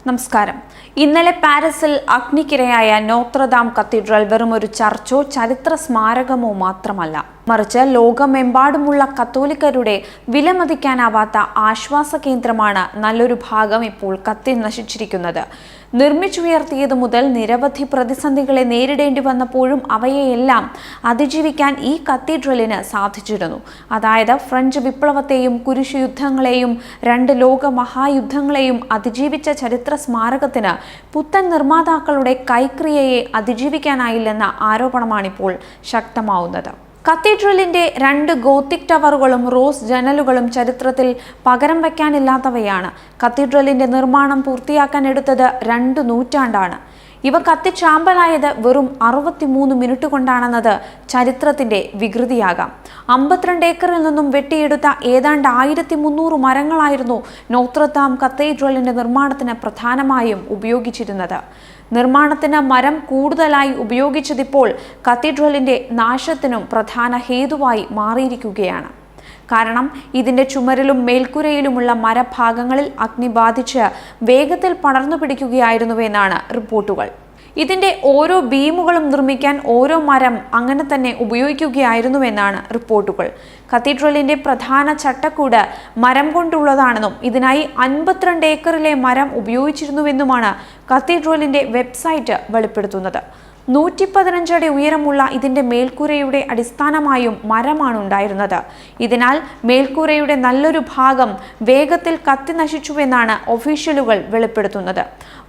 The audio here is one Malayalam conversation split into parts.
നമസ്കാരം. ഇന്നലെ പാരീസിൽ അഗ്നിക്കിരയായ നോത്രദാം കത്തീഡ്രൽ വെറും ഒരു ചർച്ചോ ചരിത്ര സ്മാരകമോ മാത്രമല്ല, മറിച്ച് ലോകമെമ്പാടുമുള്ള കത്തോലിക്കരുടെ വിലമതിക്കാനാവാത്ത ആശ്വാസ കേന്ദ്രമാണ്. നല്ലൊരു ഭാഗം ഇപ്പോൾ കത്തി നശിച്ചിരിക്കുന്നത്. നിർമ്മിച്ചുയർത്തിയതു മുതൽ നിരവധി പ്രതിസന്ധികളെ നേരിടേണ്ടി വന്നപ്പോഴും അവയെയെല്ലാം അതിജീവിക്കാൻ ഈ കത്തീഡ്രലിന് സാധിച്ചിരുന്നു. അതായത് ഫ്രഞ്ച് വിപ്ലവത്തെയും കുരിശുയുദ്ധങ്ങളെയും രണ്ട് ലോക മഹായുദ്ധങ്ങളെയും അതിജീവിച്ച ചരിത്ര സ്മാരകത്തിന് പുത്തൻ നിർമ്മാതാക്കളുടെ കൈക്രിയയെ അതിജീവിക്കാനായില്ലെന്ന ആരോപണമാണിപ്പോൾ ശക്തമാവുന്നത്. കത്തീഡ്രലിന്റെ രണ്ട് ഗോത്തിക് ടവറുകളും റോസ് ജനലുകളും ചരിത്രത്തിൽ പകരം വയ്ക്കാനില്ലാത്തവയാണ്. കത്തീഡ്രലിന്റെ നിർമ്മാണം പൂർത്തിയാക്കാൻ എടുത്തത് 2 നൂറ്റാണ്ടാണ്. ഇവ കത്തിച്ചാമ്പലായത് വെറും 63 മിനിറ്റ് കൊണ്ടാണെന്നത് ചരിത്രത്തിന്റെ വികൃതിയാകാം. 52 ഏക്കറിൽ നിന്നും വെട്ടിയെടുത്ത ഏതാണ്ട് 1300 മരങ്ങളായിരുന്നു നോത്രദാം കത്തീഡ്രലിന്റെ നിർമ്മാണത്തിന് പ്രധാനമായും ഉപയോഗിച്ചിരുന്നത്. നിർമ്മാണത്തിന് മരം കൂടുതലായി ഉപയോഗിച്ചതിപ്പോൾ കത്തീഡ്രലിന്റെ നാശത്തിനും പ്രധാന ഹേതുവായി മാറിയിരിക്കുകയാണ്. കാരണം ഇതിന്റെ ചുമരിലും മേൽക്കൂരയിലുമുള്ള മരഭാഗങ്ങളിൽ അഗ്നി ബാധിച്ച് വേഗത്തിൽ പടർന്നു പിടിക്കുകയായിരുന്നുവെന്നാണ് റിപ്പോർട്ടുകൾ. ഇതിന്റെ ഓരോ ബീമുകളും നിർമ്മിക്കാൻ ഓരോ മരം അങ്ങനെ തന്നെ ഉപയോഗിക്കുകയായിരുന്നുവെന്നാണ് റിപ്പോർട്ടുകൾ. കത്തീഡ്രലിന്റെ പ്രധാന ചട്ടക്കൂട് മരം കൊണ്ടുള്ളതാണെന്നും ഇതിനായി 52 ഏക്കറിലെ മരം ഉപയോഗിച്ചിരുന്നുവെന്നുമാണ് കത്തീഡ്രലിന്റെ വെബ്സൈറ്റ് വെളിപ്പെടുത്തുന്നത്. 115 അടി ഉയരമുള്ള ഇതിന്റെ മേൽക്കൂരയുടെ അടിസ്ഥാനമായും മരമാണ് ഉണ്ടായിരുന്നത്. ഇതിനാൽ മേൽക്കൂരയുടെ നല്ലൊരു ഭാഗം വേഗത്തിൽ കത്തി നശിച്ചുവെന്നാണ് ഒഫീഷ്യലുകൾ വെളിപ്പെടുത്തുന്നത്.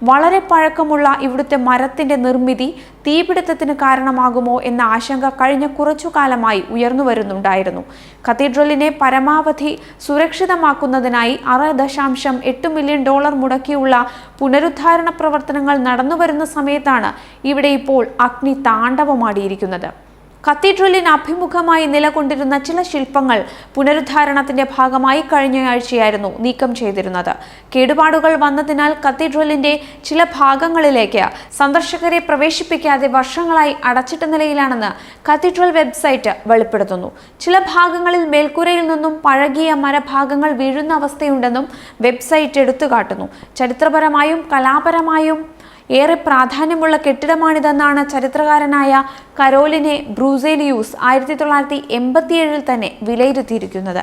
വളരെ പഴക്കമുള്ള ഇവിടുത്തെ മരത്തിന്റെ നിർമ്മിതി തീപിടുത്തത്തിന് കാരണമാകുമോ എന്ന ആശങ്ക കഴിഞ്ഞ കുറച്ചു കാലമായി ഉയർന്നു വരുന്നുണ്ടായിരുന്നു. കത്തീഡ്രലിനെ പരമാവധി സുരക്ഷിതമാക്കുന്നതിനായി $6.8 മില്യൺ മുടക്കിയുള്ള പുനരുദ്ധാരണ പ്രവർത്തനങ്ങൾ നടന്നുവരുന്ന സമയത്താണ് ഇവിടെ ഇപ്പോൾ അഗ്നി താണ്ഡവമാടിയിരിക്കുന്നത്. കത്തീഡ്രലിന് അഭിമുഖമായി നിലകൊണ്ടിരുന്ന ചില ശില്പങ്ങൾ പുനരുദ്ധാരണത്തിന്റെ ഭാഗമായി കഴിഞ്ഞയാഴ്ചയായിരുന്നു നീക്കം ചെയ്തിരുന്നത്. കേടുപാടുകൾ വന്നതിനാൽ കത്തീഡ്രലിന്റെ ചില ഭാഗങ്ങളിലേക്ക് സന്ദർശകരെ പ്രവേശിപ്പിക്കാതെ വർഷങ്ങളായി അടച്ചിട്ട നിലയിലാണെന്ന് കത്തീഡ്രൽ വെബ്സൈറ്റ് വെളിപ്പെടുത്തുന്നു. ചില ഭാഗങ്ങളിൽ മേൽക്കൂരയിൽ നിന്നും പഴകിയ മരഭാഗങ്ങൾ വീഴുന്ന അവസ്ഥയുണ്ടെന്നും വെബ്സൈറ്റ് എടുത്തുകാട്ടുന്നു. ചരിത്രപരമായും കലാപരമായും ഏറെ പ്രാധാന്യമുള്ള കെട്ടിടമാണിതെന്നാണ് ചരിത്രകാരനായ കരോലിനെ ബ്രൂസേലിയൂസ് 1987 തന്നെ വിലയിരുത്തിയിരിക്കുന്നത്.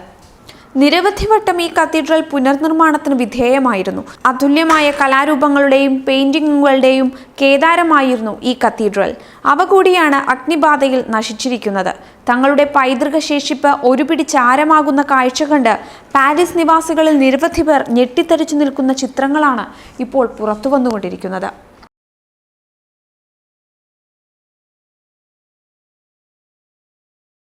നിരവധി വട്ടം ഈ കത്തീഡ്രൽ പുനർനിർമ്മാണത്തിന് വിധേയമായിരുന്നു. അതുല്യമായ കലാരൂപങ്ങളുടെയും പെയിന്റിങ്ങുകളുടെയും കേദാരമായിരുന്നു ഈ കത്തീഡ്രൽ. അവ കൂടിയാണ് അഗ്നിബാധയിൽ നശിച്ചിരിക്കുന്നത്. തങ്ങളുടെ പൈതൃക ശേഷിപ്പ് ഒരു പിടി ചാരമാകുന്ന കാഴ്ച കണ്ട് പാരീസ് നിവാസികളിൽ നിരവധി പേർ ഞെട്ടിത്തരിച്ചു നിൽക്കുന്ന ചിത്രങ്ങളാണ് ഇപ്പോൾ പുറത്തു വന്നുകൊണ്ടിരിക്കുന്നത്.